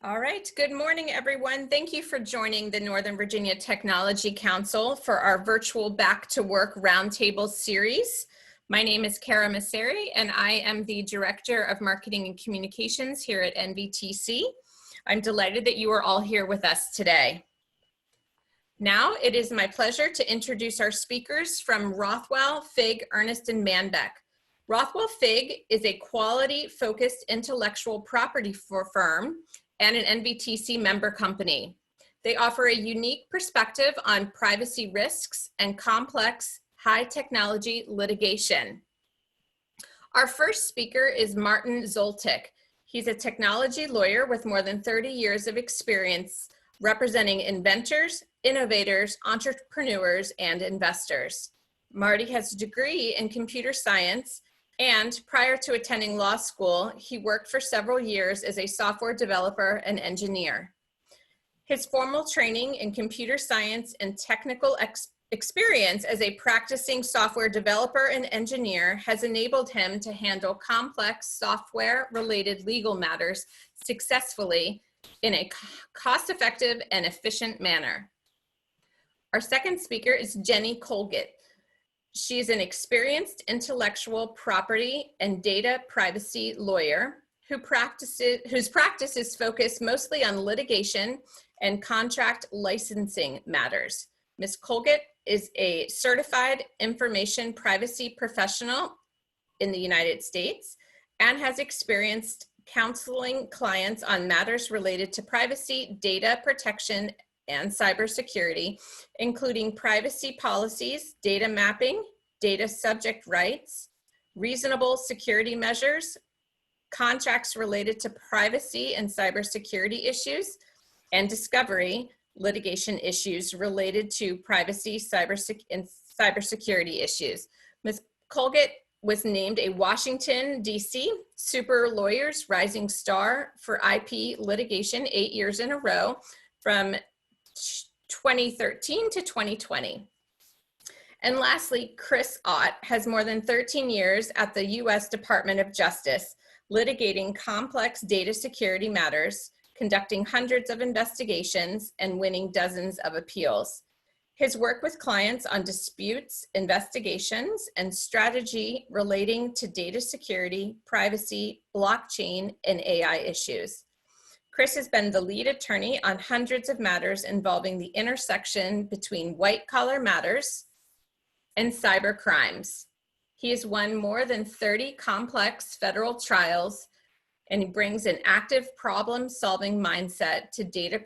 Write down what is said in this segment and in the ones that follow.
All right, good morning, everyone. Thank you for joining the Northern Virginia Technology Council for our virtual Back to Work Roundtable series. My name is Kara Masseri, and I am the Director of Marketing and Communications here at NVTC. I'm delighted that you are all here with us today. Now, it is my pleasure to introduce our speakers from Rothwell Figg, Ernst & Manbeck. Rothwell Figg is a quality-focused intellectual property firm and an NVTC member company. They offer a unique perspective on privacy risks and complex high technology litigation. Our first speaker is Martin Zoltik. He's a technology lawyer with more than 30 years of experience representing inventors, innovators, entrepreneurs, and investors. Marty has a degree in computer science, and prior to attending law school, he worked for several years as a software developer and engineer. His formal training in computer science and technical experience as a practicing software developer and engineer has enabled him to handle complex software-related legal matters successfully in a cost-effective and efficient manner. Our second speaker is Jenny Colgate. She's an experienced intellectual property and data privacy lawyer whose practice is focused mostly on litigation and contract licensing matters. Ms. Colgate is a certified information privacy professional in the United States and has experienced counseling clients on matters related to privacy, data protection, and cybersecurity, including privacy policies, data mapping, data subject rights, reasonable security measures, contracts related to privacy and cybersecurity issues, and discovery litigation issues related to privacy and cybersecurity issues. Ms. Colgate was named a Washington, D.C. Super Lawyers Rising Star for IP litigation 8 years in a row from 2013 to 2020. And lastly, Chris Ott has more than 13 years at the U.S. Department of Justice, litigating complex data security matters, conducting hundreds of investigations, and winning dozens of appeals. His work with clients on disputes, investigations, and strategy relating to data security, privacy, blockchain, and AI issues. Chris has been the lead attorney on hundreds of matters involving the intersection between white-collar matters and cyber crimes. He has won more than 30 complex federal trials, and he brings an active problem-solving mindset to data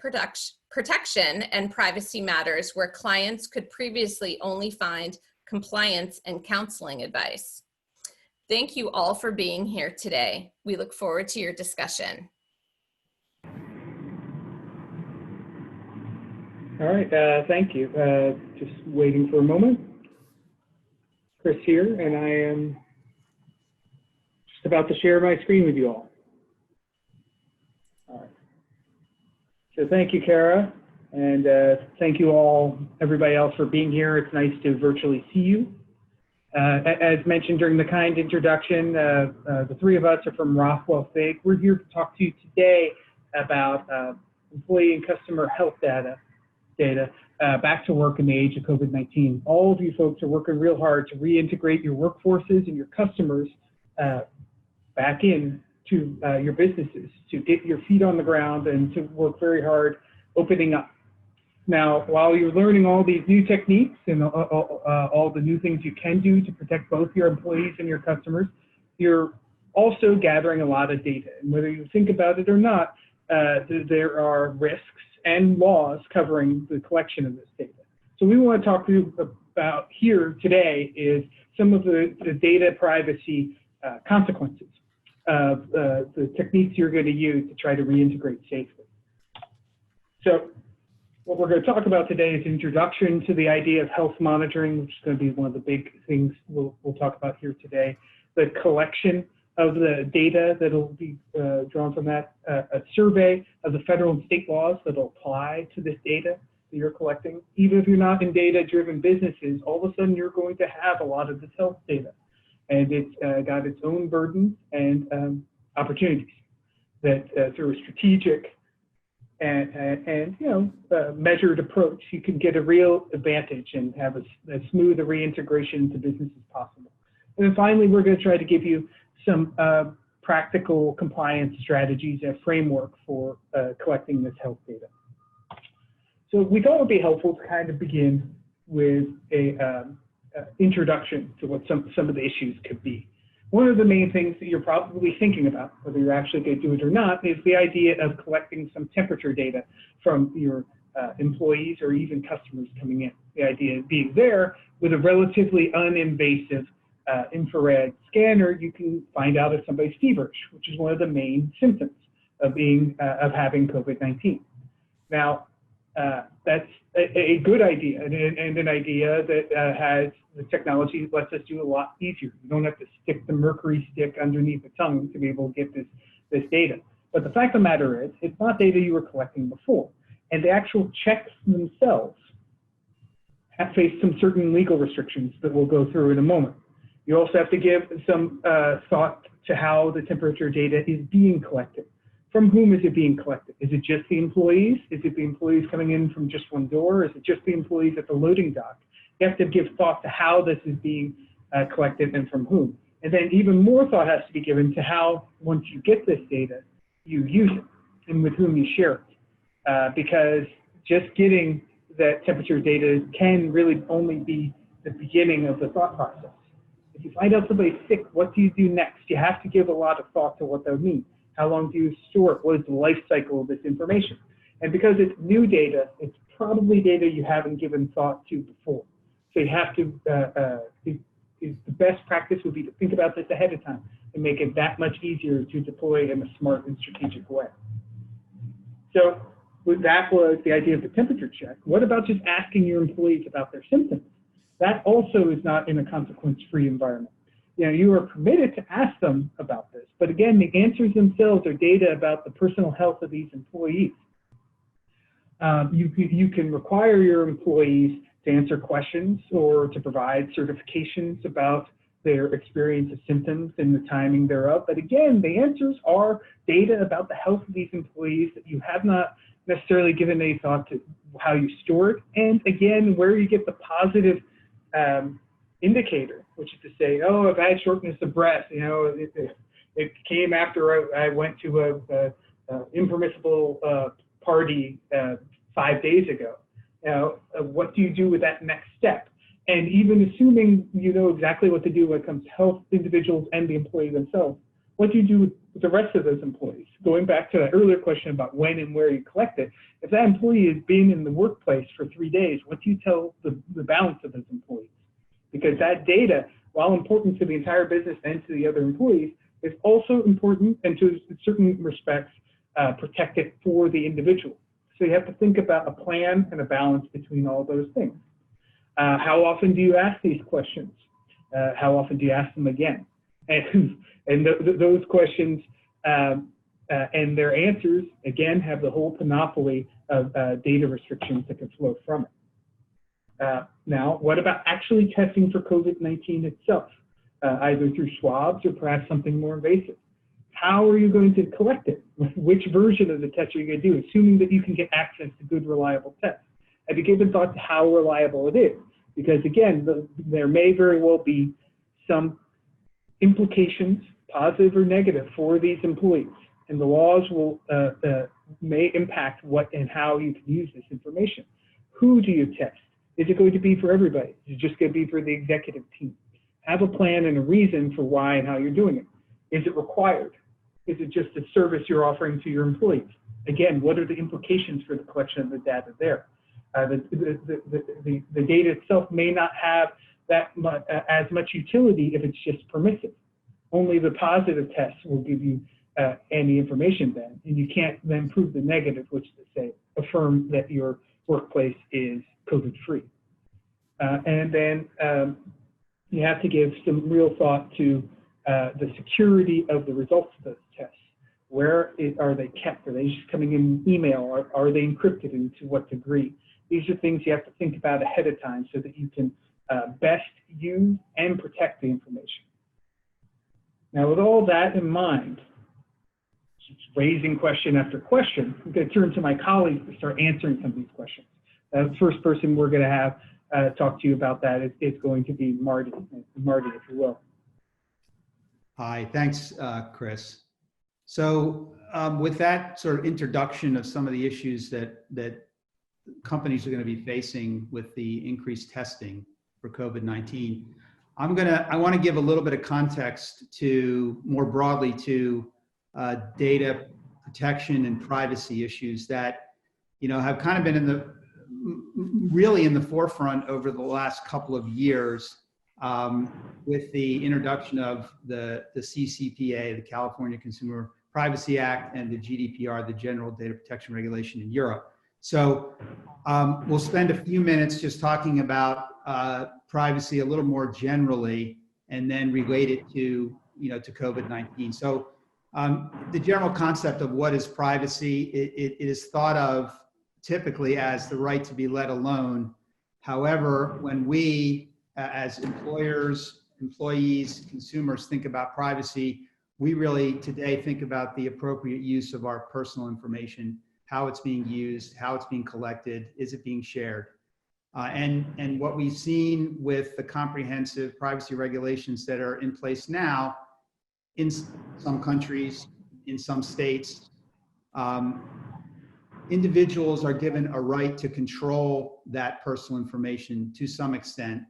protection and privacy matters where clients could previously only find compliance and counseling advice. Thank you all for being here today. We look forward to your discussion. All right, thank you. Just waiting for a moment. Chris here, and I am just about to share my screen with you all. All right. So thank you, Kara, and thank you all, everybody else, for being here. It's nice to virtually see you. As mentioned during the kind introduction, the three of us are from Rothwell Figg. We're here to talk to you today about employee and customer health data back to work in the age of COVID-19. All of you folks are working real hard to reintegrate your workforces and your customers back into your businesses, to get your feet on the ground and to work very hard opening up. Now, while you're learning all these new techniques and all the new things you can do to protect both your employees and your customers, you're also gathering a lot of data. And whether you think about it or not, there are risks and laws covering the collection of this data. So we want to talk to you about here today is some of the data privacy consequences of the techniques you're going to use to try to reintegrate safely. So what we're going to talk about today is introduction to the idea of health monitoring, which is going to be one of the big things we'll talk about here today. The collection of the data that'll be drawn from that, a survey of the federal and state laws that'll apply to this data that you're collecting. Even if you're not in data-driven businesses, all of a sudden you're going to have a lot of this health data. And it's got its own burdens and opportunities that through a strategic and measured approach, you can get a real advantage and have a smooth reintegration into business as possible. And then finally, we're going to try to give you some practical compliance strategies and framework for collecting this health data. So we thought it would be helpful to kind of begin with a introduction to what some of the issues could be. One of the main things that you're probably thinking about, whether you're actually going to do it or not, is the idea of collecting some temperature data from your employees or even customers coming in. The idea of being there with a relatively uninvasive infrared scanner, you can find out if somebody's feverish, which is one of the main symptoms of having COVID-19. Now, that's a good idea and an idea that has the technology that lets us do a lot easier. You don't have to stick the mercury stick underneath the tongue to be able to get this data. But the fact of the matter is, it's not data you were collecting before. And the actual checks themselves have faced some certain legal restrictions that we'll go through in a moment. You also have to give some thought to how the temperature data is being collected. From whom is it being collected? Is it just the employees? Is it the employees coming in from just one door? Is it just the employees at the loading dock? You have to give thought to how this is being collected and from whom. And then even more thought has to be given to how, once you get this data, you use it and with whom you share it. Because just getting that temperature data can really only be the beginning of the thought process. If you find out somebody's sick, what do you do next? You have to give a lot of thought to what that would mean. How long do you store it? What is the life cycle of this information? And because it's new data, it's probably data you haven't given thought to before. So you have to, the best practice would be to think about this ahead of time and make it that much easier to deploy in a smart and strategic way. So that was the idea of the temperature check. What about just asking your employees about their symptoms? That also is not in a consequence-free environment. You are permitted to ask them about this, but again, the answers themselves are data about the personal health of these employees. You can require your employees to answer questions or to provide certifications about their experience of symptoms and the timing thereof. But again, the answers are data about the health of these employees that you have not necessarily given any thought to how you store it. And again, where you get the positive indicator, which is to say, oh, I've had shortness of breath. It came after I went to a impermissible party 5 days ago. What do you do with that next step? And even assuming you know exactly what to do when it comes to health, individuals, and the employee themselves, what do you do with the rest of those employees? Going back to that earlier question about when and where you collect it, if that employee has been in the workplace for 3 days, what do you tell the balance of those employees? Because that data, while important to the entire business and to the other employees, is also important and to certain respects protected for the individual. So you have to think about a plan and a balance between all those things. How often do you ask these questions? How often do you ask them again? And those questions and their answers, again, have the whole panoply of data restrictions that can flow from it. Now, what about actually testing for COVID-19 itself, either through swabs or perhaps something more invasive? How are you going to collect it? Which version of the test are you going to do, assuming that you can get access to good, reliable tests? Have you given thought to how reliable it is? Because again, there may very well be some implications, positive or negative, for these employees, and the laws will may impact what and how you can use this information. Who do you test? Is it going to be for everybody? Is it just going to be for the executive team? Have a plan and a reason for why and how you're doing it. Is it required? Is it just a service you're offering to your employees? Again, what are the implications for the collection of the data there? The data itself may not have that much, as much utility if it's just permissive. Only the positive tests will give you any information then, and you can't then prove the negative, which is to say, affirm that your workplace is COVID-free. And then you have to give some real thought to the security of the results of those tests. Where are they kept? Are they just coming in email? Are they encrypted, and to what degree? These are things you have to think about ahead of time so that you can best use and protect the information. Now, with all that in mind, raising question after question. I'm going to turn to my colleagues to start answering some of these questions. The first person we're going to have talk to you about that is going to be Marty. Marty, if you will. Hi, thanks, Chris. So with that sort of introduction of some of the issues that companies are going to be facing with the increased testing for COVID-19, I want to give a little bit of context to more broadly to data protection and privacy issues that have kind of been really in the forefront over the last couple of years with the introduction of the CCPA, the California Consumer Privacy Act, and the GDPR, the General Data Protection Regulation in Europe. So we'll spend a few minutes just talking about privacy a little more generally, and then relate it to COVID-19. So the general concept of what is privacy, it is thought of typically as the right to be let alone. However, when we as employers, employees, consumers think about privacy, we really today think about the appropriate use of our personal information, how it's being used, how it's being collected, is it being shared? And what we've seen with the comprehensive privacy regulations that are in place now in some countries, in some states, individuals are given a right to control that personal information to some extent.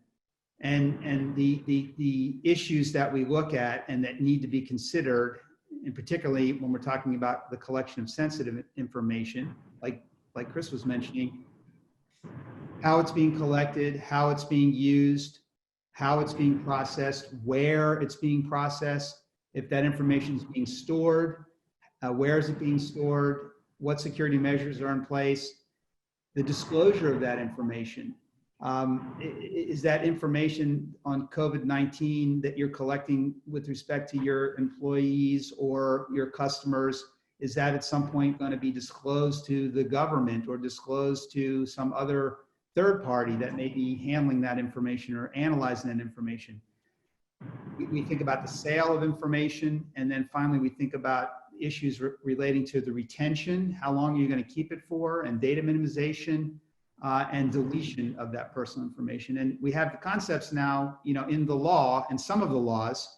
And the issues that we look at and that need to be considered, and particularly when we're talking about the collection of sensitive information, like Chris was mentioning, how it's being collected, how it's being used, how it's being processed, where it's being processed, if that information is being stored, where is it being stored, what security measures are in place, the disclosure of that information. Is that information on COVID-19 that you're collecting with respect to your employees or your customers, is that at some point going to be disclosed to the government or disclosed to some other third party that may be handling that information or analyzing that information? We think about the sale of information, and then finally we think about issues relating to the retention, how long are you going to keep it for, and data minimization and deletion of that personal information. And we have the concepts now, in the law, and some of the laws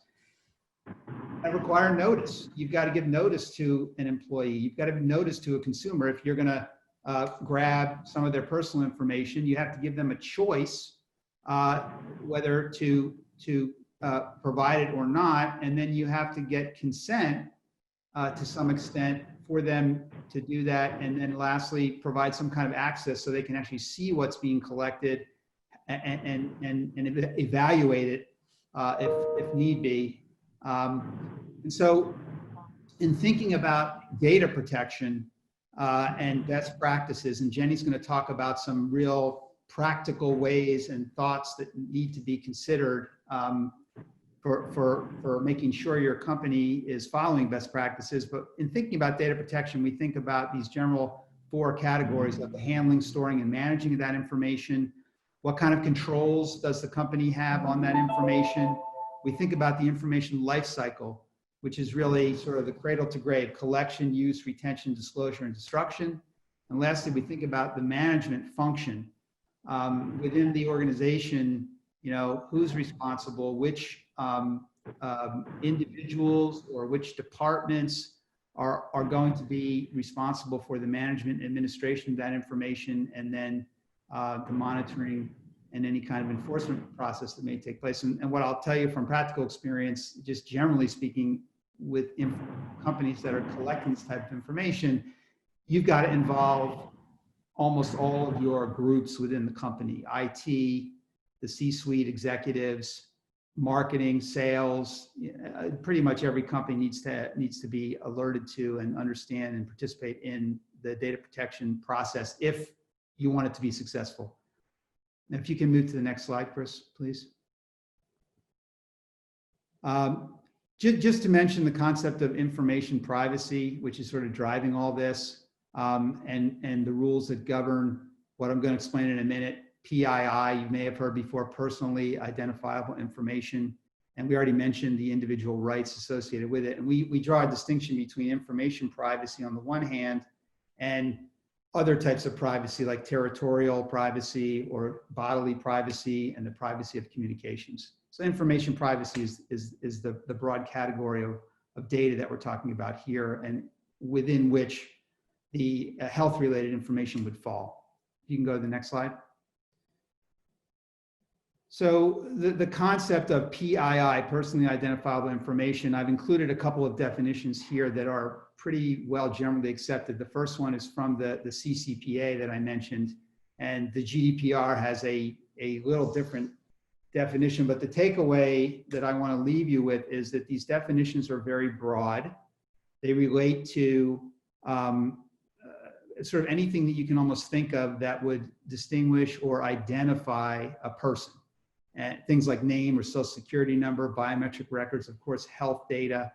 that require notice. You've got to give notice to an employee. You've got to give notice to a consumer. If you're going to grab some of their personal information, you have to give them a choice whether to provide it or not, and then you have to get consent to some extent for them to do that, and then lastly provide some kind of access so they can actually see what's being collected and evaluate it if need be. And so in thinking about data protection and best practices, and Jenny's going to talk about some real practical ways and thoughts that need to be considered for making sure your company is following best practices. But in thinking about data protection, we think about these general 4 categories of the handling, storing, and managing of that information. What kind of controls does the company have on that information? We think about the information life cycle, which is really sort of the cradle to grave: collection, use, retention, disclosure, and destruction. And lastly, we think about the management function within the organization. Who's responsible, which individuals or which departments are going to be responsible for the management and administration of that information, and then the monitoring and any kind of enforcement process that may take place. And what I'll tell you from practical experience, just generally speaking, with companies that are collecting this type of information, you've got to involve almost all of your groups within the company: IT, the C-suite executives, marketing, sales. Pretty much every company needs to be alerted to and understand and participate in the data protection process if you want it to be successful. If you can move to the next slide, Chris, please. Just to mention the concept of information privacy, which is sort of driving all this, and the rules that govern what I'm going to explain in a minute. PII, you may have heard before, personally identifiable information, And we already mentioned the individual rights associated with it. And we draw a distinction between information privacy on the one hand and other types of privacy like territorial privacy or bodily privacy and the privacy of communications. So information privacy is the broad category of data that we're talking about here, and within which the health-related information would fall. You can go to the next slide. So the concept of PII, personally identifiable information, I've included a couple of definitions here that are pretty well generally accepted. The first one is from the CCPA that I mentioned, and the GDPR has a little different definition, but the takeaway that I want to leave you with is that these definitions are very broad. They relate to sort of anything that you can almost think of that would distinguish or identify a person. And things like name or social security number, biometric records, of course, health data,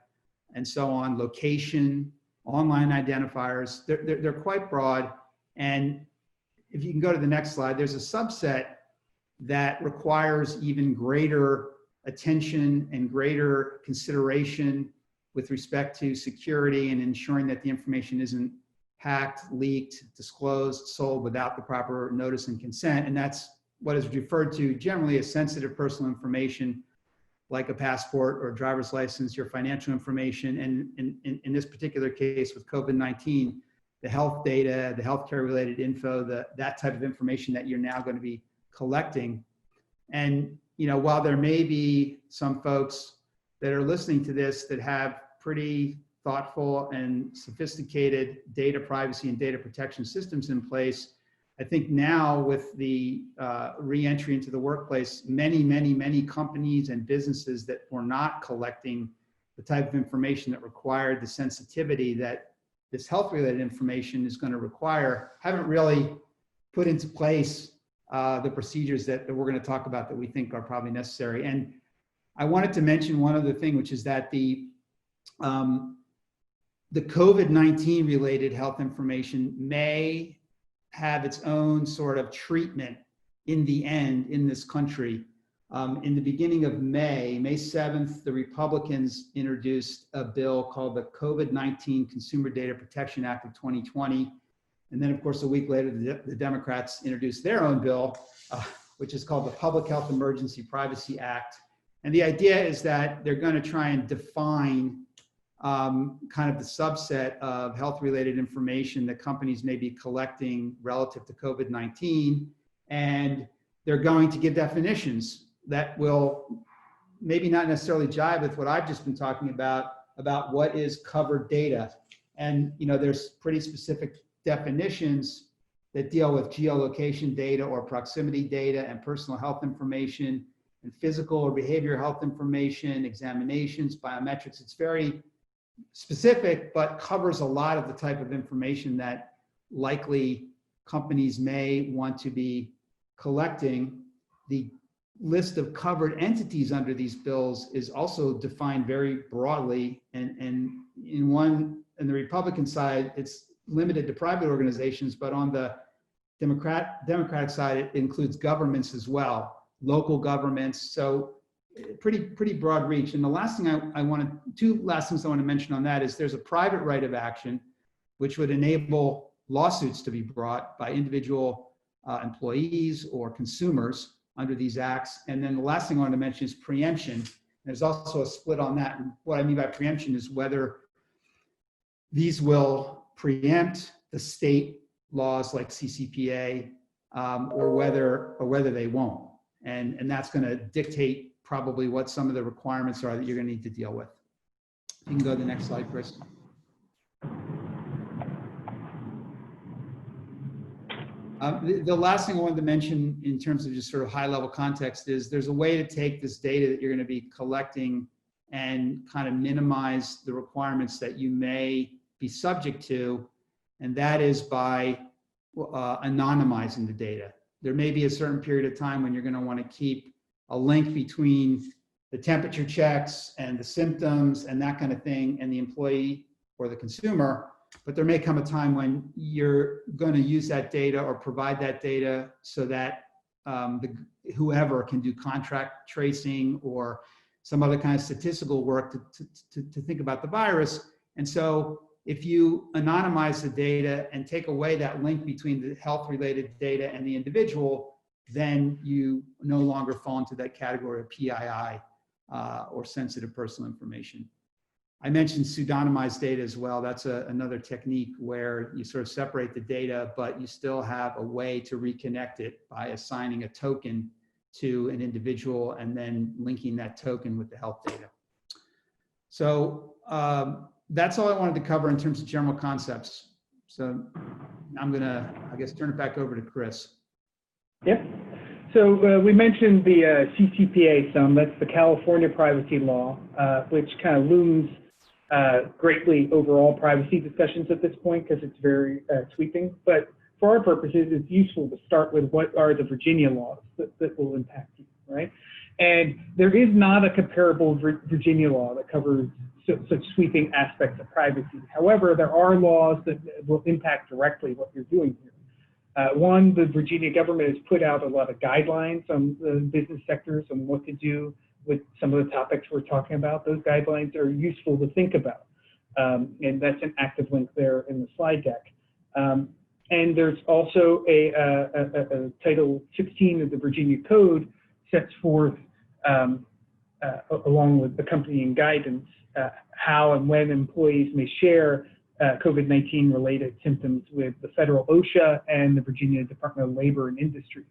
and so on, location, online identifiers. They're quite broad. And if you can go to the next slide, there's a subset that requires even greater attention and greater consideration with respect to security and ensuring that the information isn't hacked, leaked, disclosed, sold without the proper notice and consent. And that's what is referred to generally as sensitive personal information, like a passport or a driver's license, your financial information. And in this particular case with COVID-19, the health data, the healthcare related info, that type of information that you're now going to be collecting. And while there may be some folks that are listening to this that have pretty thoughtful and sophisticated data privacy and data protection systems in place, I think now with the re-entry into the workplace, many companies and businesses that were not collecting the type of information that required the sensitivity that this health-related information is going to require haven't really put into place the procedures that we're going to talk about that we think are probably necessary. And I wanted to mention one other thing, which is that the COVID-19 related health information may have its own sort of treatment in the end in this country. In the beginning of May 7th, the Republicans introduced a bill called the COVID-19 Consumer Data Protection Act of 2020. And then, of course, a week later, the Democrats introduced their own bill, which is called the Public Health Emergency Privacy Act. And the idea is that they're going to try and define kind of the subset of health-related information that companies may be collecting relative to COVID-19. And they're going to give definitions that will maybe not necessarily jive with what I've just been talking about what is covered data. And there's pretty specific definitions that deal with geolocation data or proximity data and personal health information and physical or behavioral health information, examinations, biometrics. It's very specific, but covers a lot of the type of information that likely companies may want to be collecting. The list of covered entities under these bills is also defined very broadly. And in the Republican side, it's limited to private organizations, but on the Democratic side, it includes governments as well, local governments. So pretty broad reach. And the last thing two last things I want to mention on that is there's a private right of action, which would enable lawsuits to be brought by individual employees or consumers under these acts. And then the last thing I want to mention is preemption. There's also a split on that. And what I mean by preemption is whether these will preempt the state laws like CCPA or whether they won't. And that's going to dictate probably what some of the requirements are that you're going to need to deal with. You can go to the next slide, Chris. The last thing I wanted to mention in terms of just sort of high level context is there's a way to take this data that you're going to be collecting and kind of minimize the requirements that you may be subject to, and that is by anonymizing the data. There may be a certain period of time when you're going to want to keep a link between the temperature checks and the symptoms and that kind of thing and the employee or the consumer, but there may come a time when you're going to use that data or provide that data so that whoever can do contract tracing or some other kind of statistical work to think about the virus. And so if you anonymize the data and take away that link between the health-related data and the individual, then you no longer fall into that category of PII or sensitive personal information. I mentioned pseudonymized data as well. That's another technique where you sort of separate the data, but you still have a way to reconnect it by assigning a token to an individual and then linking that token with the health data. So that's all I wanted to cover in terms of general concepts. So I'm gonna, I guess, turn it back over to Chris. Yep. So we mentioned the TCPA some, that's the California privacy law, which kind of looms greatly over all privacy discussions at this point because it's very sweeping. But for our purposes, it's useful to start with what are the Virginia laws that will impact you, right? And there is not a comparable Virginia law that covers such sweeping aspects of privacy. However, there are laws that will impact directly what you're doing here. One, the Virginia government has put out a lot of guidelines on the business sectors on what to do with some of the topics we're talking about. Those guidelines are useful to think about. And that's an active link there in the slide deck. And there's also a Title 16 of the Virginia Code sets forth, along with accompanying guidance, how and when employees may share COVID-19 related symptoms with the federal OSHA and the Virginia Department of Labor and Industry.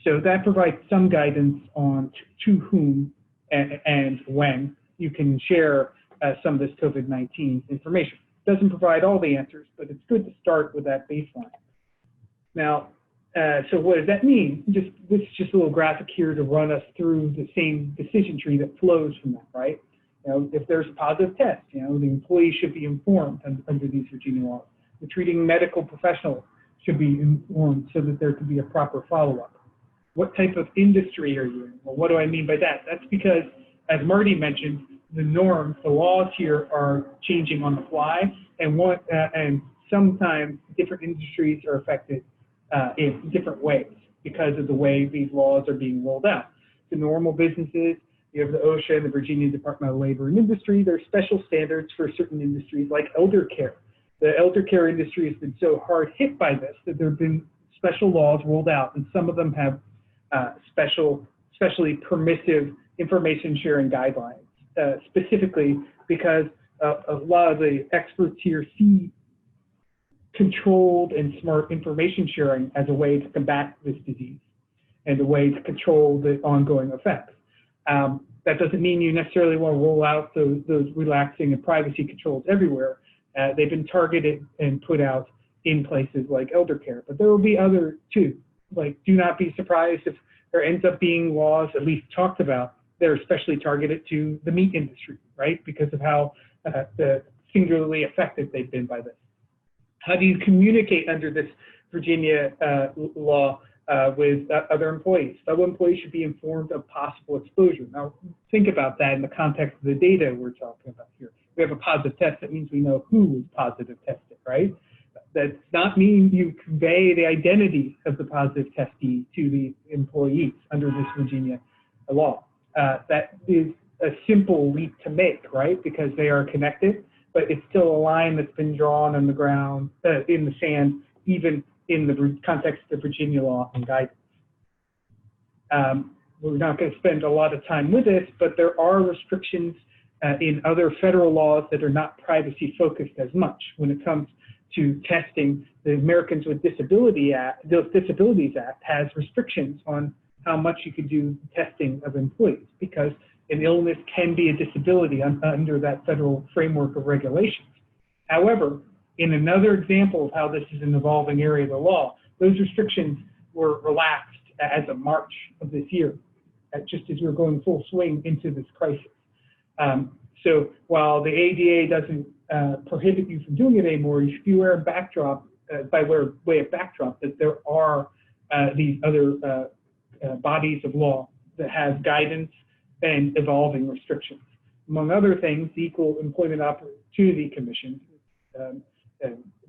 So that provides some guidance on to whom and when you can share some of this COVID-19 information. It doesn't provide all the answers, but it's good to start with that baseline. Now, so what does that mean? This is just a little graphic here to run us through the same decision tree that flows from that, right? You know, if there's a positive test, you know, the employee should be informed under these Virginia laws. The treating medical professional should be informed so that there could be a proper follow-up. What type of industry are you in? Well, what do I mean by that? That's because, as Marty mentioned, the norms, the laws here are changing on the fly, and sometimes different industries are affected in different ways because of the way these laws are being rolled out. The normal businesses, you have the OSHA and the Virginia Department of Labor and Industry. There are special standards for certain industries like elder care. The elder care industry has been so hard hit by this that there have been special laws rolled out, and some of them have especially permissive information sharing guidelines, specifically because a lot of the experts here see controlled and smart information sharing as a way to combat this disease and a way to control the ongoing effects. That doesn't mean you necessarily want to roll out those relaxing and privacy controls everywhere. They've been targeted and put out in places like elder care, but there will be other too. Like, do not be surprised if there ends up being laws, at least talked about, that are especially targeted to the meat industry, right? Because of how singularly effective they've been by this. How do you communicate under this Virginia law with other employees? Fellow employees should be informed of possible exposure. Now, think about that in the context of the data we're talking about here. We have a positive test. That means we know who was positive tested, right? That does not mean you convey the identity of the positive testee to the employees under this Virginia law. That is a simple leap to make, right? Because they are connected, but it's still a line that's been drawn on the ground, in the sand, even in the context of Virginia law and guidance. We're not going to spend a lot of time with this, but there are restrictions in other federal laws that are not privacy focused as much. When it comes to testing, the Americans with Disabilities Act has restrictions on how much you can do testing of employees, because an illness can be a disability under that federal framework of regulations. However, in another example of how this is an evolving area of the law, those restrictions were relaxed as of March of this year, just as we're going full swing into this crisis. So while the ADA doesn't prohibit you from doing it anymore, you should wear a backdrop, by way of backdrop, that there are these other bodies of law that have guidance and evolving restrictions. Among other things, the Equal Employment Opportunity Commission,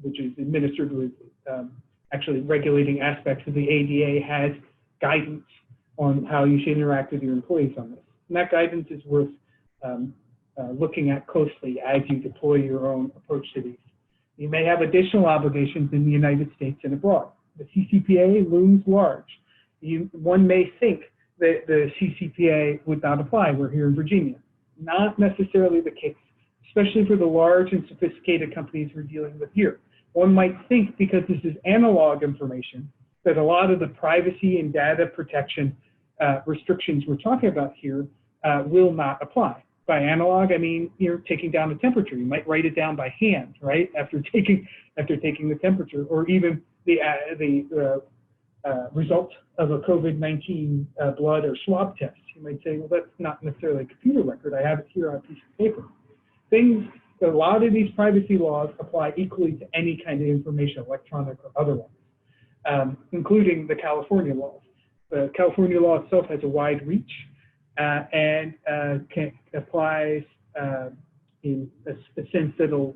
which is administered with actually regulating aspects of the ADA, has guidance on how you should interact with your employees on this. And that guidance is worth looking at closely as you deploy your own approach to these. You may have additional obligations in the United States and abroad. The CCPA looms large. One may think that the CCPA would not apply. We're here in Virginia. Not necessarily the case, especially for the large and sophisticated companies we're dealing with here. One might think because this is analog information that a lot of the privacy and data protection restrictions we're talking about here will not apply. By analog, I mean you're taking down the temperature. You might write it down by hand, right? After taking the temperature, or even the result of a COVID-19 blood or swab test. You might say, well, that's not necessarily a computer record. I have it here on a piece of paper. A lot of these privacy laws apply equally to any kind of information, electronic or otherwise, including the California laws. The California law itself has a wide reach and applies in a sense that'll,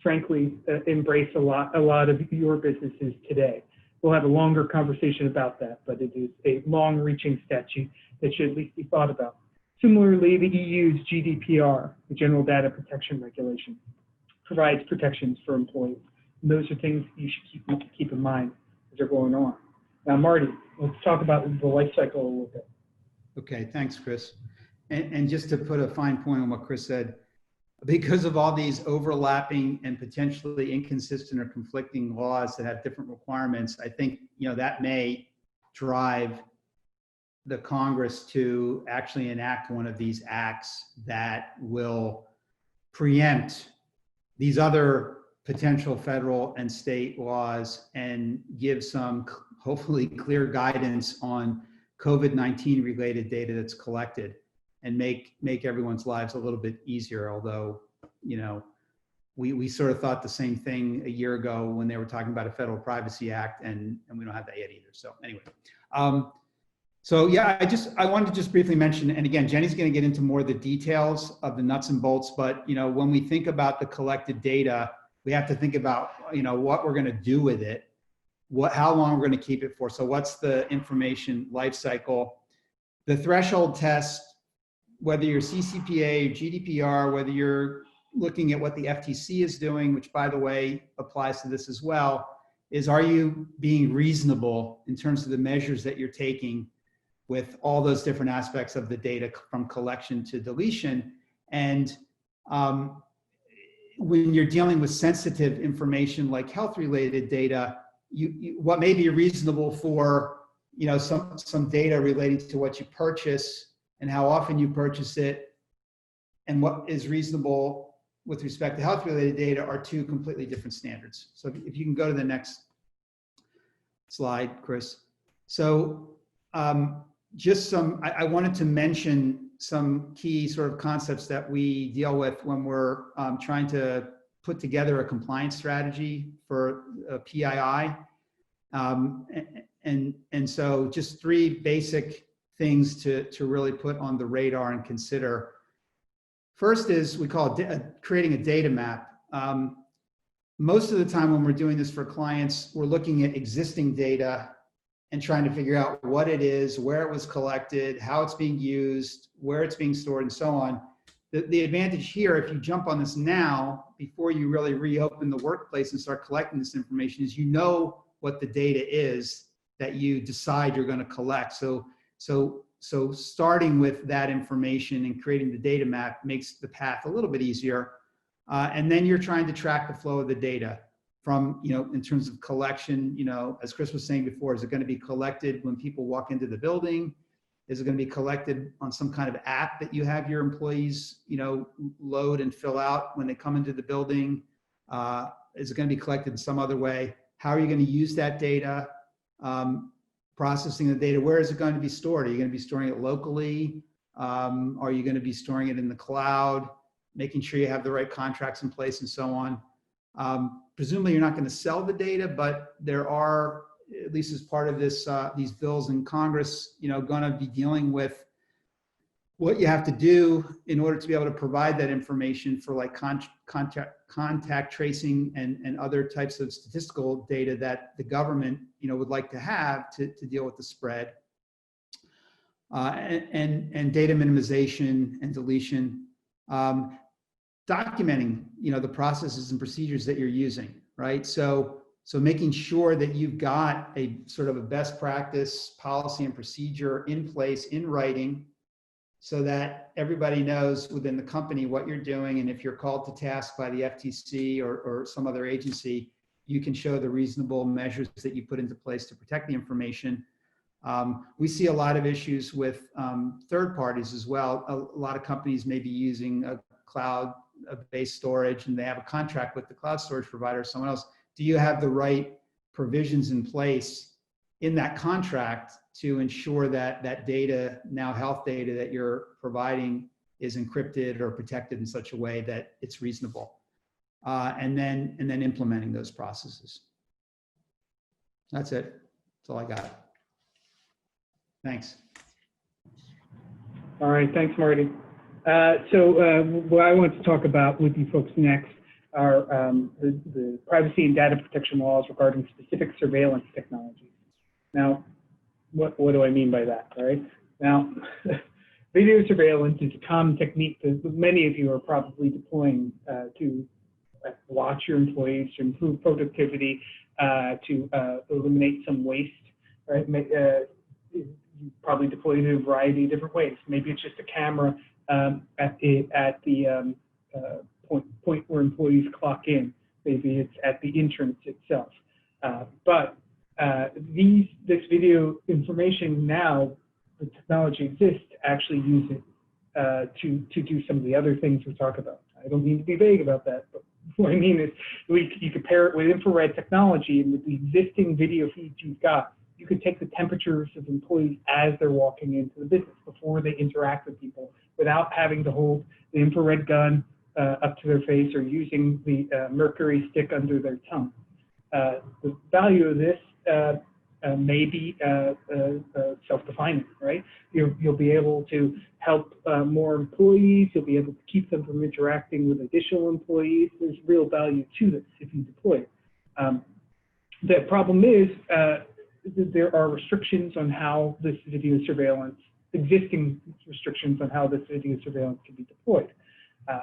frankly, embrace a lot of your businesses today. We'll have a longer conversation about that, but it is a long-reaching statute that should at least be thought about. Similarly, the EU's GDPR, the General Data Protection Regulation, provides protections for employees. And those are things you should keep in mind as they're going on. Now, Marty, let's talk about the life cycle a little bit. Okay, thanks, Chris. And just to put a fine point on what Chris said, because of all these overlapping and potentially inconsistent or conflicting laws that have different requirements, I think that may drive the Congress to actually enact one of these acts that will preempt these other potential federal and state laws and give some hopefully clear guidance on COVID-19 related data that's collected and make everyone's lives a little bit easier. Although, we sort of thought the same thing a year ago when they were talking about a Federal Privacy Act, and we don't have that yet either. So anyway, so yeah, I wanted to just briefly mention, and again, Jenny's going to get into more of the details of the nuts and bolts, but when we think about the collected data, we have to think about what we're going to do with it, how long we're going to keep it for. So what's the information life cycle? The threshold test, whether you're CCPA, GDPR, whether you're looking at what the FTC is doing, which by the way applies to this as well, is are you being reasonable in terms of the measures that you're taking with all those different aspects of the data from collection to deletion? And when you're dealing with sensitive information like health-related data, what may be reasonable for some data relating to what you purchase and how often you purchase it, and what is reasonable with respect to health-related data are two completely different standards. So if you can go to the next slide, Chris. So just I wanted to mention some key sort of concepts that we deal with when we're trying to put together a compliance strategy for a PII. And so just three basic things to really put on the radar and consider. First is we call it creating a data map. Most of the time when we're doing this for clients, we're looking at existing data and trying to figure out what it is, where it was collected, how it's being used, where it's being stored, and so on. The advantage here, if you jump on this now, before you really reopen the workplace and start collecting this information, is what the data is that you decide you're going to collect. So starting with that information and creating the data map makes the path a little bit easier. And then you're trying to track the flow of the data from, in terms of collection, as Chris was saying before, is it going to be collected when people walk into the building? Is it going to be collected on some kind of app that you have your employees, load and fill out when they come into the building? Is it going to be collected in some other way? How are you going to use that data? Processing the data, where is it going to be stored? Are you going to be storing it locally? Are you going to be storing it in the cloud? Making sure you have the right contracts in place and so on. Presumably you're not going to sell the data, but there are, at least as part of this, these bills in Congress, going to be dealing with what you have to do in order to be able to provide that information for like contact tracing and other types of statistical data that the government would like to have to deal with the spread. and data minimization and deletion, documenting, the processes and procedures that you're using, right? So making sure that you've got a sort of a best practice policy and procedure in place in writing, so that everybody knows within the company what you're doing. And if you're called to task by the FTC or some other agency, you can show the reasonable measures that you put into place to protect the information. We see a lot of issues with third parties as well. A lot of companies may be using a cloud-based storage, and they have a contract with the cloud storage provider or someone else. Do you have the right provisions in place in that contract to ensure that that data, now health data that you're providing, is encrypted or protected in such a way that it's reasonable? And then implementing those processes. That's it. That's all I got. Thanks. All right, thanks, Marty. So what I want to talk about with you folks next are the privacy and data protection laws regarding specific surveillance technologies. Now, what do I mean by that, all right? Now, video surveillance is a common technique that many of you are probably deploying to watch your employees, to improve productivity, to eliminate some waste, right? You probably deploy it in a variety of different ways. Maybe it's just a camera at the point where employees clock in. Maybe it's at the entrance itself. But this video information, now the technology exists to actually use it to do some of the other things we talk about. I don't mean to be vague about that, but what I mean is you could pair it with infrared technology, and with the existing video feeds you've got, you could take the temperatures of employees as they're walking into the business before they interact with people, without having to hold the infrared gun up to their face or using the mercury stick under their tongue. The value of this may be self-defining, right? You'll be able to help more employees. You'll be able to keep them from interacting with additional employees. There's real value to this if you deploy it. The problem is there are restrictions on how this video surveillance, existing restrictions on how this video surveillance can be deployed.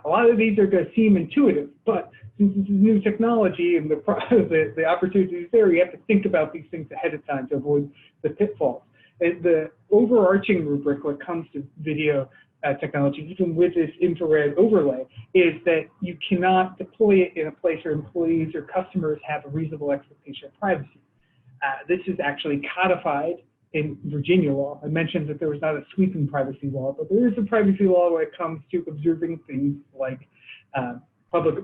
A lot of these are going to seem intuitive, but since this is new technology and the opportunities there, you have to think about these things ahead of time to avoid the pitfalls. And the overarching rubric when it comes to video technology, even with this infrared overlay, is that you cannot deploy it in a place where employees or customers have a reasonable expectation of privacy. This is actually codified in Virginia law. I mentioned that there was not a sweeping privacy law, but there is a privacy law when it comes to observing things like public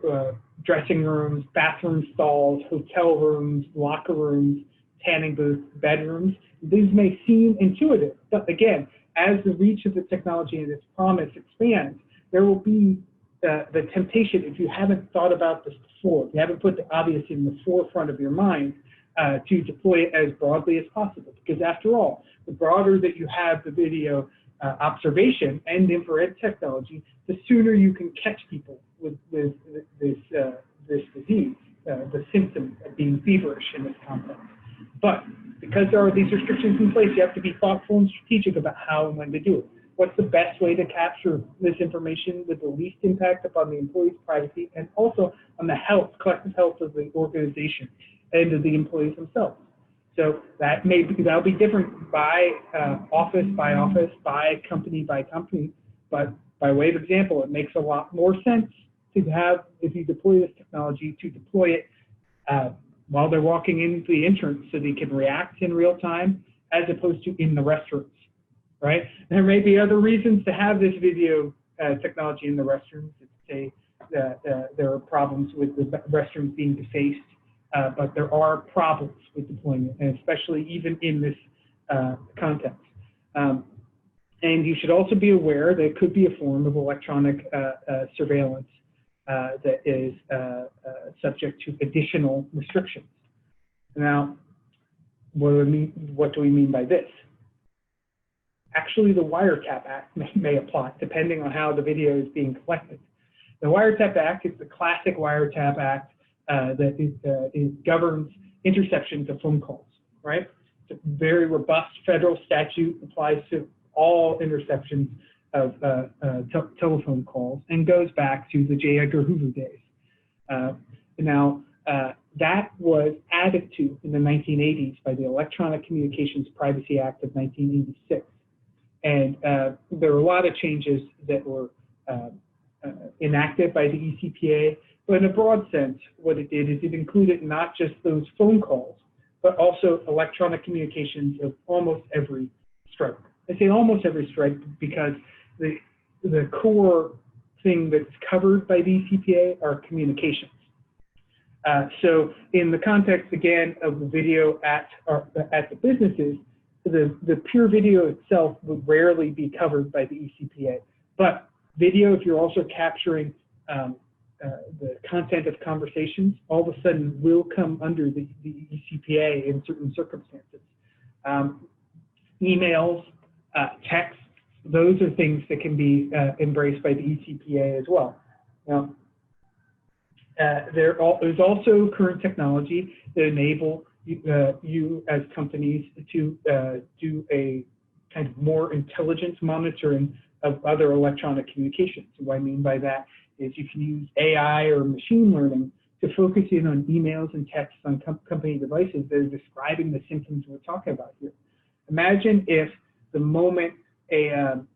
dressing rooms, bathroom stalls, hotel rooms, locker rooms, tanning booths, bedrooms. These may seem intuitive, but again, as the reach of the technology and its promise expands, there will be the temptation, if you haven't thought about this before, if you haven't put the obvious in the forefront of your mind, to deploy it as broadly as possible. Because after all, the broader that you have the video observation and infrared technology, the sooner you can catch people with this disease, the symptom of being feverish in this context. But because there are these restrictions in place, you have to be thoughtful and strategic about how and when to do it. What's the best way to capture this information with the least impact upon the employee's privacy and also on the collective health of the organization and of the employees themselves? So that'll be different by office, by company, but by way of example, it makes a lot more sense to have, if you deploy this technology, to deploy it while they're walking into the entrance so they can react in real time, as opposed to in the restrooms, right? There may be other reasons to have this video technology in the restrooms. Say there are problems with the restrooms being defaced. But there are problems with deploying it, and especially even in this context. And you should also be aware that it could be a form of electronic surveillance that is subject to additional restrictions. Now, what do we mean by this? Actually, the Wiretap Act may apply, depending on how the video is being collected. The Wiretap Act is the classic Wiretap Act that governs interceptions of phone calls, right? It's a very robust federal statute, applies to all interceptions of telephone calls and goes back to the J. Edgar Hoover days. That was added to in the 1980s by the Electronic Communications Privacy Act of 1986. And there were a lot of changes that were enacted by the ECPA, but in a broad sense, what it did is it included not just those phone calls, but also electronic communications of almost every stripe. I say almost every stripe because the core thing that's covered by the ECPA are communications. So in the context, again, of the video at the businesses, the pure video itself would rarely be covered by the ECPA. But video, if you're also capturing the content of conversations, all of a sudden will come under the ECPA in certain circumstances. Emails, text, those are things that can be embraced by the ECPA as well. Now, there's also current technology that enable you as companies to do a kind of more intelligence monitoring of other electronic communications. So what I mean by that is you can use AI or machine learning to focus in on emails and texts on company devices that are describing the symptoms we're talking about here. Imagine if the moment an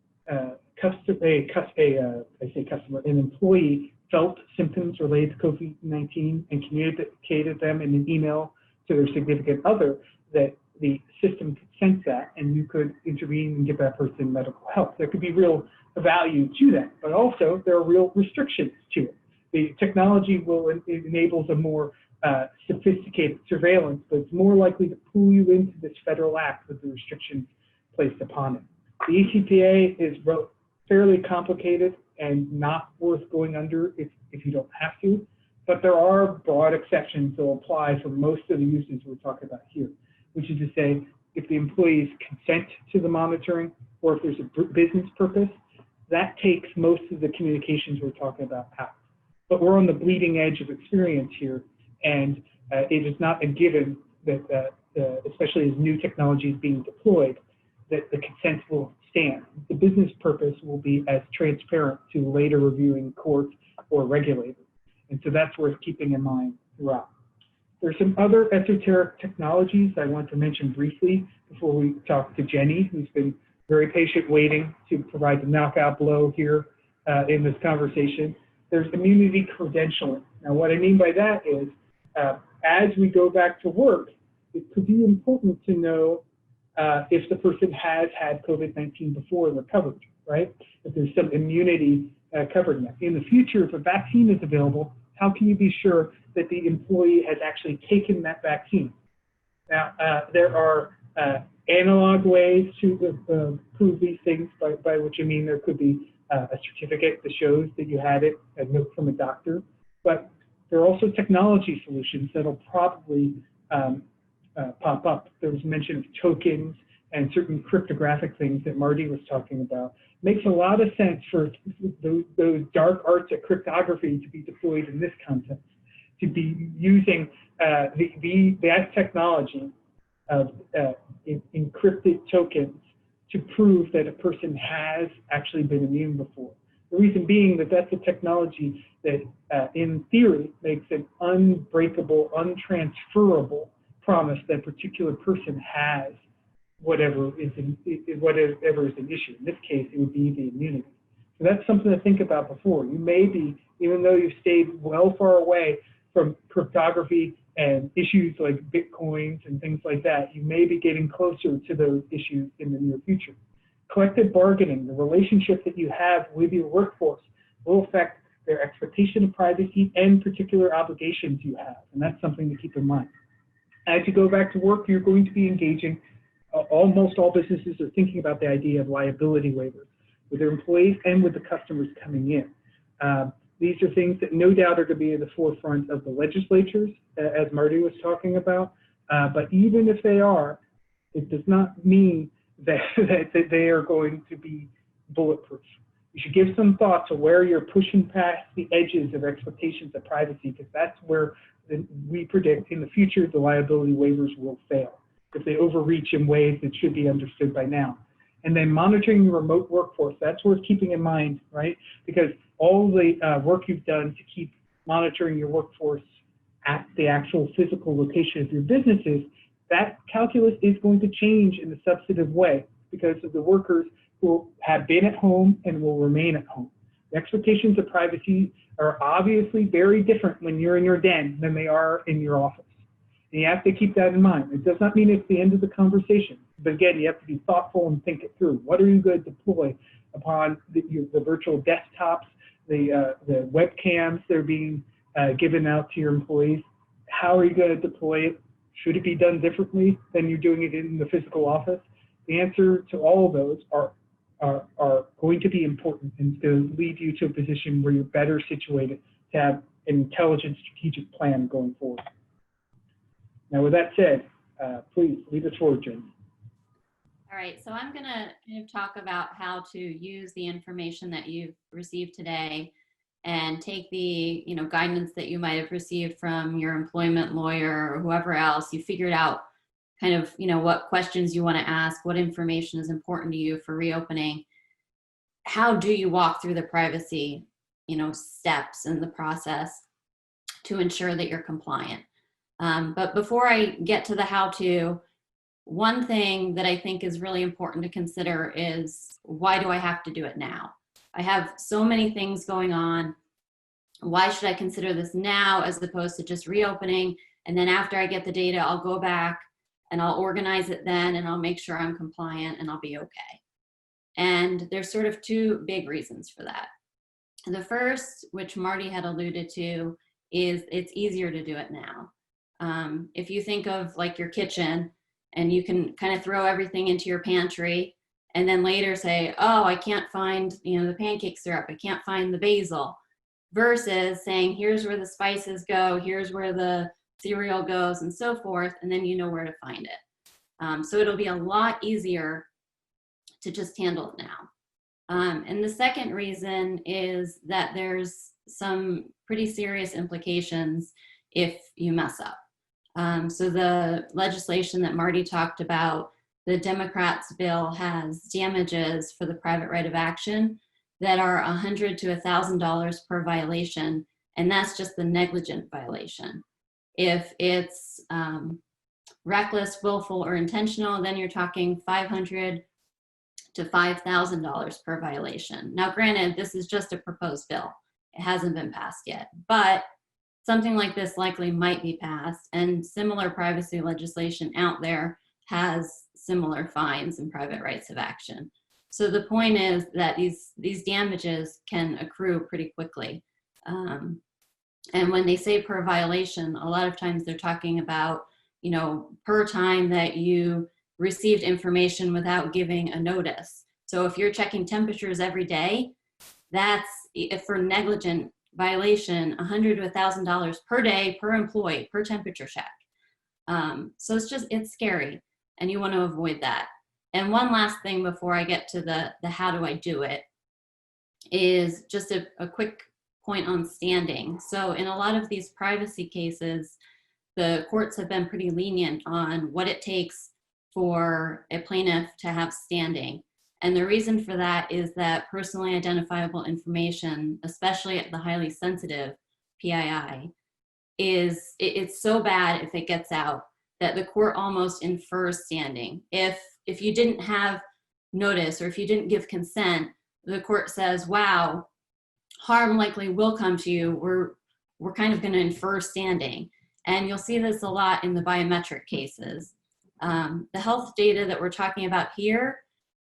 employee felt symptoms related to COVID-19 and communicated them in an email to their significant other, that the system could sense that and you could intervene and give that person medical help. There could be real value to that, but also there are real restrictions to it. The technology will enables a more sophisticated surveillance, but it's more likely to pull you into this federal act with the restrictions placed upon it. The ECPA is fairly complicated and not worth going under if you don't have to, but there are broad exceptions that will apply for most of the uses we're talking about here, which is to say, if the employees consent to the monitoring or if there's a business purpose, that takes most of the communications we're talking about out. But we're on the bleeding edge of experience here, and it is not a given that, especially as new technology is being deployed, that the consent will stand. The business purpose will be as transparent to later reviewing courts or regulators. And so that's worth keeping in mind throughout. There's some other esoteric technologies I want to mention briefly before we talk to Jenny, who's been very patient waiting to provide the knockout blow here in this conversation. There's immunity credentialing. Now, what I mean by that is, as we go back to work, it could be important to know if the person has had COVID-19 before they're covered, right? If there's some immunity covering that. In the future, if a vaccine is available, how can you be sure that the employee has actually taken that vaccine? Now, there are analog ways to prove these things, by which I mean there could be a certificate that shows that you had it, a note from a doctor, but there are also technology solutions that'll probably pop up. There was mention of tokens and certain cryptographic things that Marty was talking about. Makes a lot of sense for those dark arts of cryptography to be deployed in this context, to be using that technology of encrypted tokens to prove that a person has actually been immune before. The reason being that that's a technology that, in theory, makes an unbreakable, untransferable promise that a particular person has whatever is an issue. In this case, it would be the immunity. So that's something to think about before. You may be, even though you've stayed well far away from cryptography and issues like Bitcoins and things like that, you may be getting closer to those issues in the near future. Collective bargaining, the relationship that you have with your workforce, will affect their expectation of privacy and particular obligations you have, and that's something to keep in mind. As you go back to work, you're going to be engaging, almost all businesses are thinking about the idea of liability waivers with their employees and with the customers coming in. These are things that no doubt are going to be in the forefront of the legislatures, as Marty was talking about. But even if they are, it does not mean that they are going to be bulletproof. You should give some thought to where you're pushing past the edges of expectations of privacy, because that's where we predict in the future the liability waivers will fail if they overreach in ways that should be understood by now. And then monitoring your remote workforce, that's worth keeping in mind, right? Because all the work you've done to keep monitoring your workforce at the actual physical location of your businesses, that calculus is going to change in a substantive way because of the workers who have been at home and will remain at home. The expectations of privacy are obviously very different when you're in your den than they are in your office. And you have to keep that in mind. It does not mean it's the end of the conversation, but again, you have to be thoughtful and think it through. What are you going to deploy upon the virtual desktops, the webcams that are being given out to your employees? How are you going to deploy it? Should it be done differently than you're doing it in the physical office? The answer to all of those are going to be important and it's going to lead you to a position where you're better situated to have an intelligent strategic plan going forward. Now, with that said, please lead us forward, Jen. All right, so I'm going to kind of talk about how to use the information that you've received today and take the guidance that you might have received from your employment lawyer or whoever else. You figured out kind of what questions you want to ask, what information is important to you for reopening. How do you walk through the privacy steps in the process to ensure that you're compliant? But before I get to the how-to, one thing that I think is really important to consider is, why do I have to do it now? I have so many things going on. Why should I consider this now as opposed to just reopening? And then after I get the data, I'll go back and I'll organize it then and I'll make sure I'm compliant and I'll be okay. And there's sort of two big reasons for that. The first, which Marty had alluded to, is it's easier to do it now. If you think of like your kitchen and you can kind of throw everything into your pantry and then later say, oh, I can't find the pancake syrup, I can't find the basil, versus saying, here's where the spices go, here's where the cereal goes, and so forth, and then you know where to find it. So it'll be a lot easier to just handle it now. And the second reason is that there's some pretty serious implications if you mess up. So the legislation that Marty talked about, the Democrats' bill has damages for the private right of action that are $100 to $1,000 per violation, and that's just the negligent violation. If it's reckless, willful, or intentional, then you're talking $500 to $5,000 per violation. Now, granted, this is just a proposed bill. It hasn't been passed yet, but something like this likely might be passed, and similar privacy legislation out there has similar fines and private rights of action. So the point is that these damages can accrue pretty quickly. And when they say per violation, a lot of times they're talking about, per time that you received information without giving a notice. So if you're checking temperatures every day, that's, if for negligent violation, $100 to $1,000 per day, per employee, per temperature check. So it's scary, and you want to avoid that. And one last thing before I get to the how do I do it is just a quick point on standing. So in a lot of these privacy cases, the courts have been pretty lenient on what it takes for a plaintiff to have standing. And the reason for that is that personally identifiable information, especially at the highly sensitive PII, it's so bad if it gets out that the court almost infers standing. If you didn't have notice or if you didn't give consent, the court says, wow, harm likely will come to you. We're kind of going to infer standing. And you'll see this a lot in the biometric cases. The health data that we're talking about here,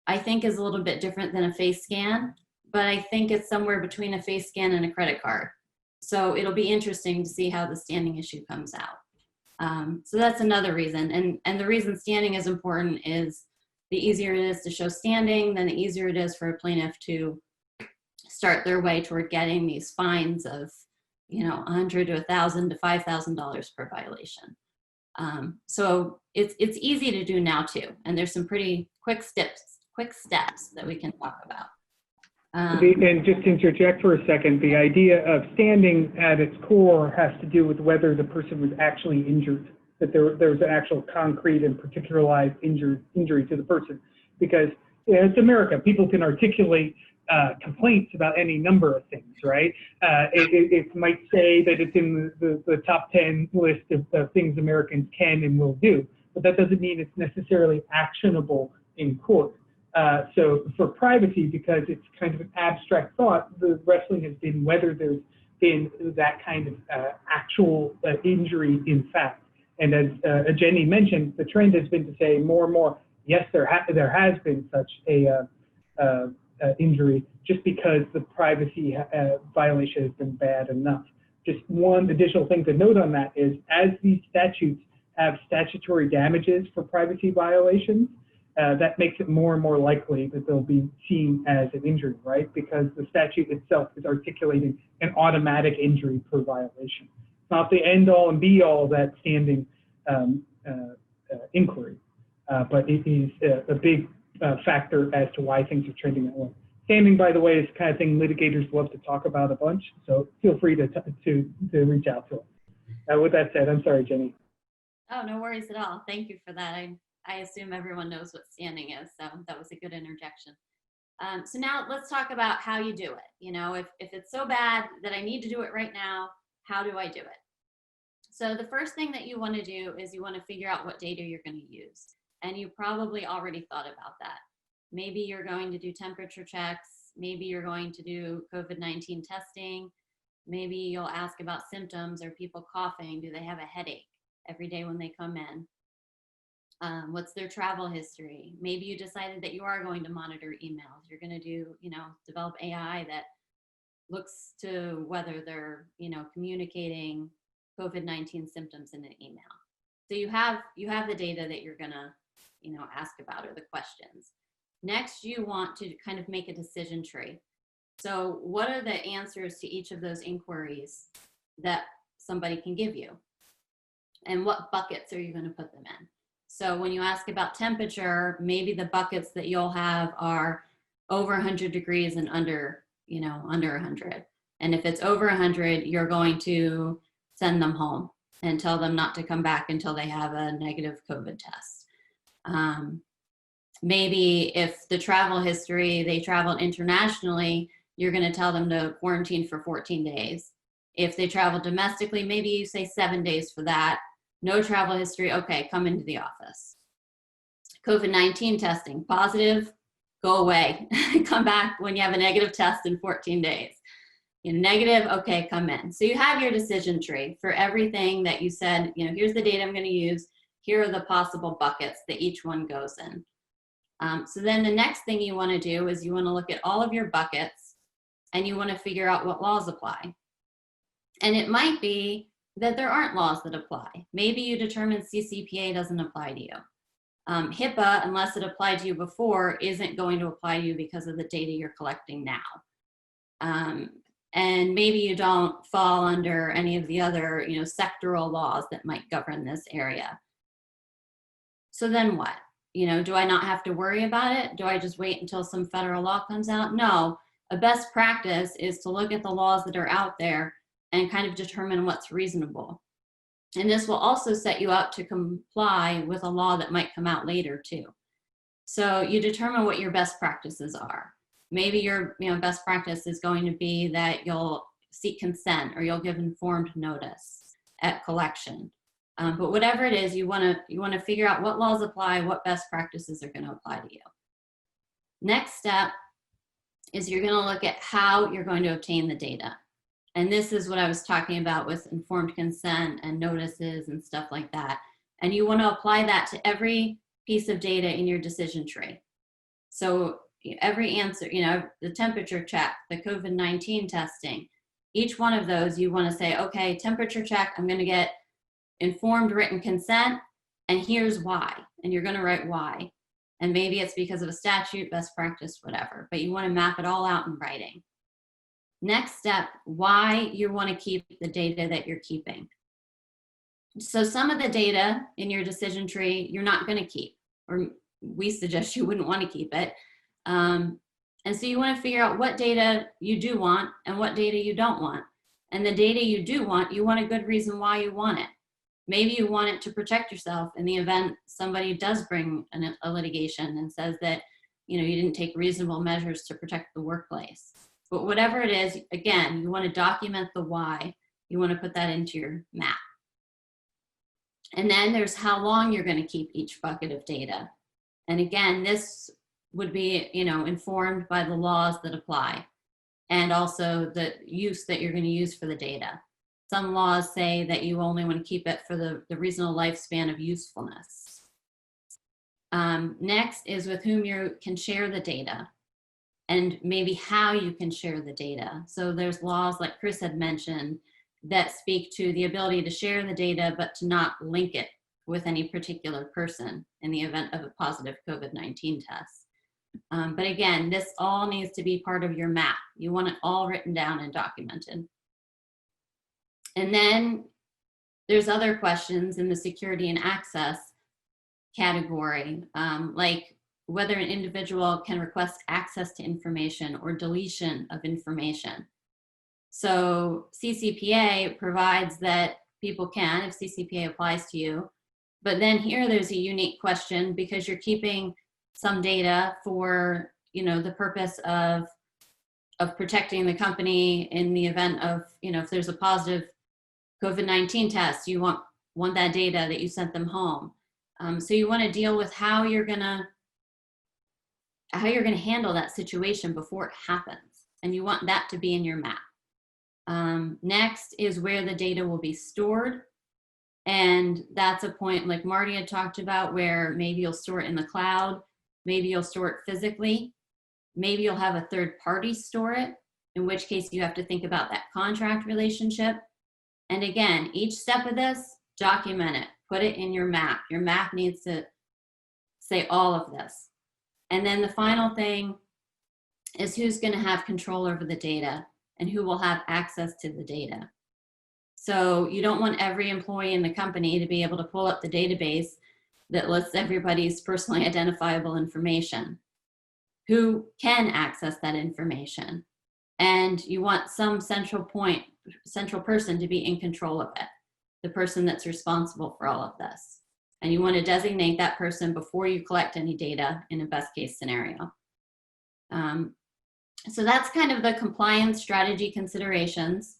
I think is a little bit different than a face scan, but I think it's somewhere between a face scan and a credit card. So it'll be interesting to see how the standing issue comes out. So that's another reason. And the reason standing is important is the easier it is to show standing, then the easier it is for a plaintiff to start their way toward getting these fines of, $100 to $1,000 to $5,000 per violation. So it's easy to do now too. And there's some pretty quick steps that we can talk about. And just to interject for a second, the idea of standing at its core has to do with whether the person was actually injured, that there was an actual concrete and particularized injury to the person. Because it's America. People can articulate complaints about any number of things, right? It might say that it's in the top 10 list of things Americans can and will do, but that doesn't mean it's necessarily actionable in court. So for privacy, because it's kind of an abstract thought, the wrestling has been whether there's been that kind of actual injury in fact. And as Jenny mentioned, the trend has been to say more and more, yes, there has been such a injury, just because the privacy violation has been bad enough. Just one additional thing to note on that is, as these statutes have statutory damages for privacy violations, that makes it more and more likely that they'll be seen as an injury, right? Because the statute itself is articulating an automatic injury per violation. It's not the end all and be all of that standing inquiry, but it is a big factor as to why things are trending that way. Standing, by the way, is the kind of thing litigators love to talk about a bunch, so feel free to reach out to us. With that said, I'm sorry, Jenny. Oh, no worries at all. Thank you for that. I assume everyone knows what standing is, so that was a good interjection. So now let's talk about how you do it. You know, if it's so bad that I need to do it right now, how do I do it? So the first thing that you want to do is you want to figure out what data you're going to use. And you probably already thought about that. Maybe you're going to do temperature checks. Maybe you're going to do COVID-19 testing. Maybe you'll ask about symptoms. Are people coughing? Do they have a headache every day when they come in? What's their travel history? Maybe you decided that you are going to monitor emails. You're going to do, develop AI that looks to whether they're, communicating COVID-19 symptoms in an email. So you have the data that you're going to, ask about, or the questions. Next, you want to kind of make a decision tree. So what are the answers to each of those inquiries that somebody can give you? And what buckets are you going to put them in? So when you ask about temperature, maybe the buckets that you'll have are over 100 degrees and under 100. And if it's over 100, you're going to send them home and tell them not to come back until they have a negative COVID test. Maybe if the travel history, they traveled internationally, you're going to tell them to quarantine for 14 days. If they travel domestically, maybe you say 7 days for that. No travel history, okay, come into the office. COVID-19 testing, positive, go away. Come back when you have a negative test in 14 days. Negative, okay, come in. So you have your decision tree for everything that you said, here's the data I'm going to use. Here are the possible buckets that each one goes in. So then the next thing you want to do is you want to look at all of your buckets and you want to figure out what laws apply. And it might be that there aren't laws that apply. Maybe you determine CCPA doesn't apply to you. HIPAA, unless it applied to you before, isn't going to apply to you because of the data you're collecting now. And maybe you don't fall under any of the other, sectoral laws that might govern this area. So then what? Do I not have to worry about it? Do I just wait until some federal law comes out? No, a best practice is to look at the laws that are out there and kind of determine what's reasonable. And this will also set you up to comply with a law that might come out later too. So you determine what your best practices are. Maybe your best practice is going to be that you'll seek consent or you'll give informed notice at collection. But whatever it is, you want to figure out what laws apply, what best practices are going to apply to you. Next step is you're going to look at how you're going to obtain the data. And this is what I was talking about with informed consent and notices and stuff like that. And you want to apply that to every piece of data in your decision tree. So every answer, the temperature check, the COVID-19 testing, each one of those you want to say, okay, temperature check, I'm going to get informed written consent, and here's why. And you're going to write why. And maybe it's because of a statute, best practice, whatever. But you want to map it all out in writing. Next step, why you want to keep the data that you're keeping. So some of the data in your decision tree, you're not going to keep, or we suggest you wouldn't want to keep it. And so you want to figure out what data you do want and what data you don't want. And the data you do want, you want a good reason why you want it. Maybe you want it to protect yourself in the event somebody does bring a litigation and says that you know, you didn't take reasonable measures to protect the workplace. But whatever it is, again, you want to document the why. You want to put that into your map. And then there's how long you're going to keep each bucket of data. And again, this would be, you know, informed by the laws that apply and also the use that you're going to use for the data. Some laws say that you only want to keep it for the reasonable lifespan of usefulness. Next is with whom you can share the data and maybe how you can share the data. So there's laws like Chris had mentioned that speak to the ability to share the data, but to not link it with any particular person in the event of a positive COVID-19 test. But again, this all needs to be part of your map. You want it all written down and documented. And then there's other questions in the security and access category, like whether an individual can request access to information or deletion of information. So CCPA provides that people can, if CCPA applies to you, but then here there's a unique question because you're keeping some data for, you know, the purpose of protecting the company in the event of, you know, if there's a positive COVID-19 test, you want that data that you sent them home. So you want to deal with how you're gonna handle that situation before it happens, and you want that to be in your map. Next is where the data will be stored, and that's a point like Marty had talked about where maybe you'll store it in the cloud, maybe you'll store it physically, maybe you'll have a third party store it, in which case you have to think about that contract relationship. And again, each step of this, document it, put it in your map. Your map needs to say all of this. And then the final thing is who's going to have control over the data and who will have access to the data. So you don't want every employee in the company to be able to pull up the database that lists everybody's personally identifiable information. Who can access that information? And you want some central person to be in control of it, the person that's responsible for all of this. And you want to designate that person before you collect any data in a best case scenario. So that's kind of the compliance strategy considerations.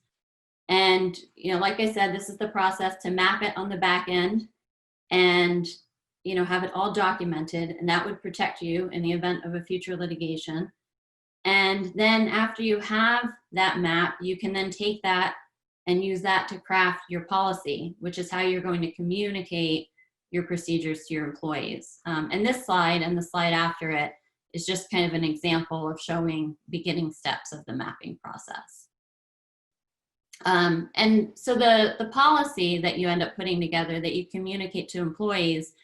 And, you know, like I said, this is the process to map it on the back end and, you know, have it all documented, and that would protect you in the event of a future litigation. And then after you have that map, you can then take that and use that to craft your policy, which is how you're going to communicate your procedures to your employees. And this slide and the slide after it is just kind of an example of showing beginning steps of the mapping process. And so the policy that you end up putting together that you communicate to employees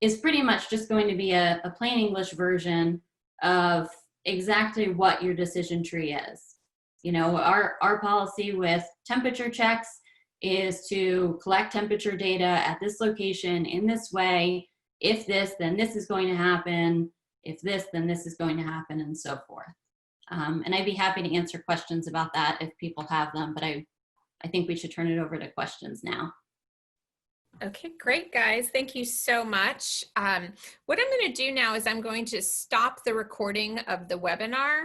is pretty much just going to be a plain English version of exactly what your decision tree is. You know, our policy with temperature checks is to collect temperature data at this location in this way. If this, then this is going to happen. If this, then this is going to happen, and so forth. And I'd be happy to answer questions about that if people have them, but I think we should turn it over to questions now. Okay, great, guys. Thank you so much. What I'm going to do now is I'm going to stop the recording of the webinar.